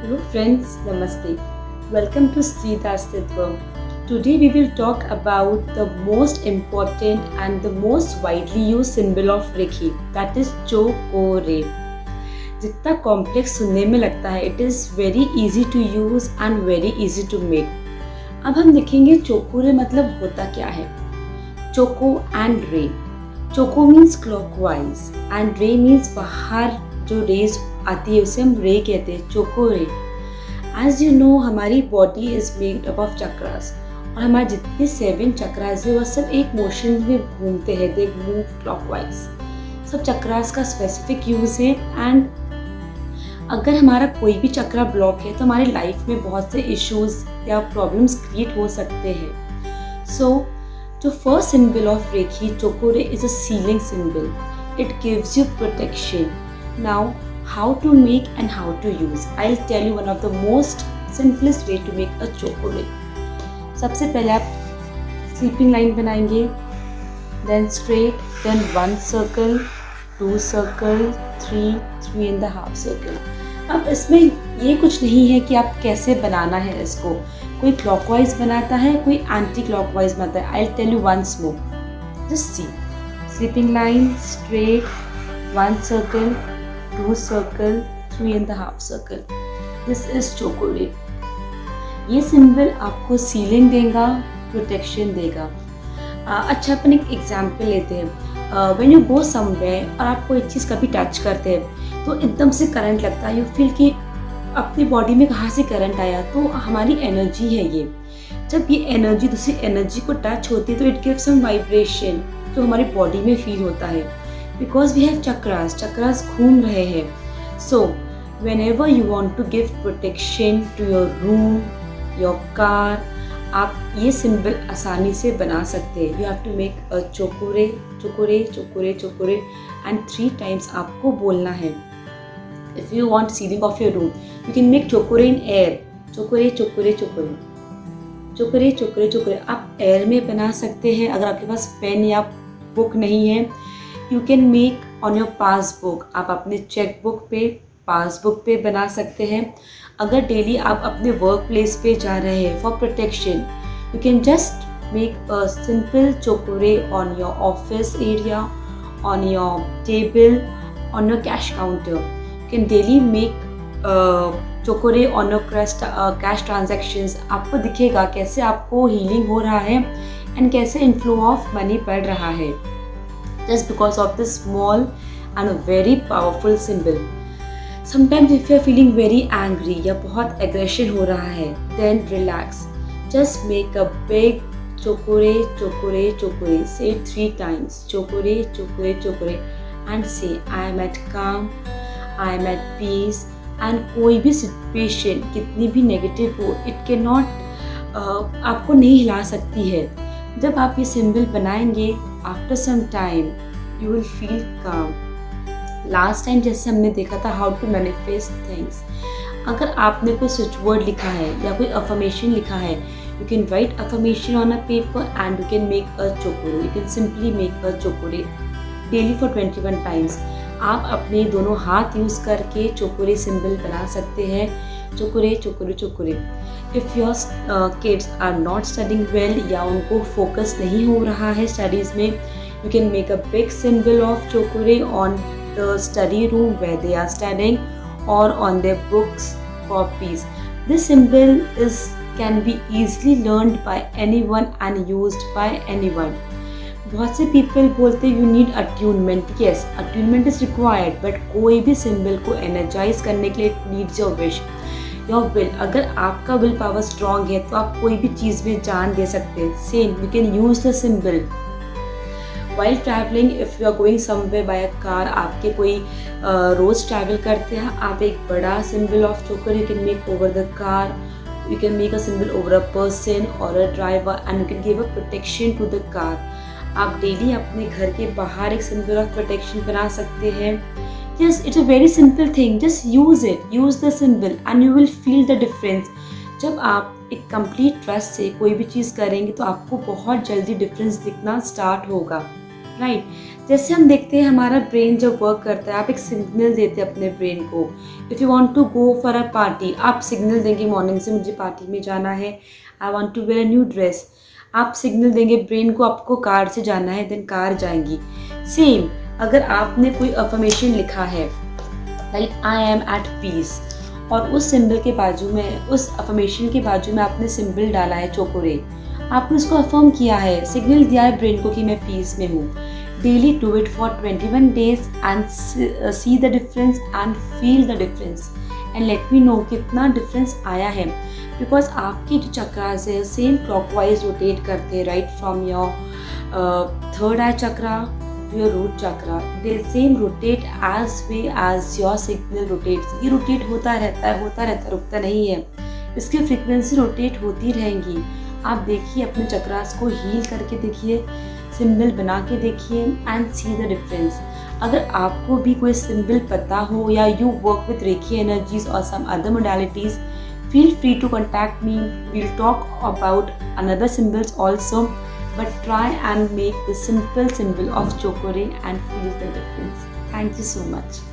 Hello friends, Namaste. Welcome to Sridhar. Today we will talk about the most important and the most widely used symbol of Reiki, that is Chokore. जितना complex सुनने में लगता है, it is very easy to use and very easy to make. अब हम देखेंगे चोकोरे मतलब होता क्या है. Choco and ray. Choco means clockwise and ray means बाहर जो रेज आती है उसे हम रे कहते हैं, चोको रे. एज यू नो हमारी body is made up of chakras और हमारे जितने 7 चक्रास है वो सब एक मोशन में घूमते हैं, दे मूव क्लॉकवाइज. सब चक्रास का स्पेसिफिक यूज है एंड अगर हमारा कोई भी चक्रा ब्लॉक है तो हमारी लाइफ में बहुत से इश्यूज या प्रॉब्लम्स क्रिएट हो सकते हैं. सो जो first symbol of Reiki Cho Ku Rei is a sealing symbol. It gives you protection. Now, how to make and how to use. I'll tell you one of the most simplest way to make a chokore. सबसे पहले आप sleeping line बनाएंगे, then straight, then 1 circle, 2 circle, 3 and a half circle. अब इसमें ये कुछ नहीं है कि आप कैसे बनाना है इसको. कोई clockwise बनाता है, कोई anti clockwise बनाता है. I'll tell you once more. Just see. Sleeping line, straight, 1 circle, 2 circle, 3 and a half circle. This is chokore. ये सिंबल आपको सीलिंग देगा, प्रोटेक्शन देगा. अच्छा अपन एक एग्जाम्पल लेते हैं. व्हेन यू गो समवेयर और आप कोई चीज़ कभी टच करते हैं तो एकदम से करंट लगता है. यू फील कि अपनी बॉडी में कहाँ से करंट आया. तो हमारी एनर्जी है ये. जब ये एनर्जी दूसरी एनर्जी को टच होती है तो इट गिव्स सम वाइब्रेशन जो हमारी बॉडी में फील होता है. Because we have chakras घूम रहे हैं. So whenever you want to give protection to your room, your car, आप ये सिंबल आसानी से बना सकते हैं. You have to make a chokore, chokore, chokore, chokore and 3 times आपको बोलना है. If you want ceiling of your room, you can make chokore in air. Chokore, chokore, chokore. चोकोरे Cho Ku Rei चोकोरे आप एयर में बना सकते हैं. अगर आपके पास पेन या बुक नहीं है, you can make on your passbook. आप अपने चेक बुक पे, पासबुक पे बना सकते हैं. अगर डेली आप अपने वर्क प्लेस पे जा रहे हैं for protection, you can just make a simple Cho Ku Rei on your office area, on your table, on your cash counter. You can daily make Cho Ku Rei on your cash transactions. आपको दिखेगा कैसे आपको healing हो रहा है एंड कैसे inflow of money बढ़ रहा है. Just because of this small and a very powerful symbol. Sometimes if you are feeling very angry या बहुत aggression हो रहा है, then relax. Just make a big chokore, chokore, chokore. Say it 3 times. Chokore, chokore, chokore. And say, I am at calm, I am at peace. And कोई भी situation कितनी भी negative हो, it cannot आपको नहीं हिला सकती है. जब आप ये सिंबल बनाएंगे, after some time you will feel calm. Last time जैसे हमने देखा था हाउ टू मैनिफेस्ट थिंग्स. अगर आपने कोई स्विच वर्ड लिखा है या कोई अफर्मेशन लिखा है, you can write affirmation on a paper and you can make a Cho Ku Rei. You can simply make a Cho Ku Rei daily for 21 times. आप अपने दोनों हाथ यूज़ करके चोकोरे सिंबल बना सकते हैं. Cho Ku Rei Cho Ku Rei Cho Ku Rei. If your kids are not studying well या उनको फोकस नहीं हो रहा है स्टडीज़ में, you can make a big symbol of Cho Ku Rei on the study room where they are studying और on their books copies. This symbol is can be easily learned by anyone and used by anyone. बहुत से people बोलते हैं you need attunement. Yes, attunement is required, but कोई भी symbol को energise करने के लिए it needs your wish, your will. अगर आपका विल पावर स्ट्रॉन्ग है तो आप कोई भी चीज़ में जान दे सकते हैं. Same you can use the symbol while travelling. If you are going somewhere by a car, आपके कोई रोज़ ट्रैवल करते हैं, आप एक बड़ा symbol of Cho Ku Rei you can make over the car. You can make a symbol over a person और a driver and you can give a protection to the car. आप डेली अपने घर के बाहर एक सिंबल ऑफ प्रोटेक्शन बना सकते हैं. Yes, it's a very simple thing. Just use it. Use the symbol and you will feel the difference. जब आप एक complete trust से कोई भी चीज़ करेंगे तो आपको बहुत जल्दी डिफरेंस दिखना स्टार्ट होगा. Right? जैसे हम देखते हैं हमारा ब्रेन जब वर्क करता है, आप एक सिग्नल देते हैं अपने ब्रेन को। If you want to go for a party, आप सिग्नल देंगे मॉर्निंग से मुझे पार्टी में जाना है, I want to wear a new dress. आप सिग्नल देंगे ब्रेन को आपको कार से जाना है, देन कार जाएंगी। सेम अगर आपने कोई अफर्मेशन लिखा है like I am at peace, और उस सिंबल के बाजू में, उस अफर्मेशन के बाजू में आपने सिंबल डाला है चोकोरे, आपने उसको अफर्म किया है, सिग्नल दिया है ब्रेन को कि मैं पीस में हूँ। Daily do it for 21 days and see the difference and feel the difference and let me know कितना डिफरेंस आया है। बिकॉज आपके जो चक्रास है सेम क्लॉकवाइज रोटेट करते हैं, right from your third I chakra to your root chakra, they same rotate as way as your signal rotates। ये rotate होता रहता है, रुकता नहीं है, इसकी फ्रीक्वेंसी रोटेट होती रहेंगी। आप देखिए अपने चक्रास को हील करके देखिए, सिंबल बना के देखिए एंड सी द डिफरेंस। अगर आपको भी कोई सिंबल पता हो या you work with Reiki energies और some other modalities, feel free to contact me. We'll talk about another symbols also, but try and make the simple symbol of chokore and feel the difference. Thank you so much.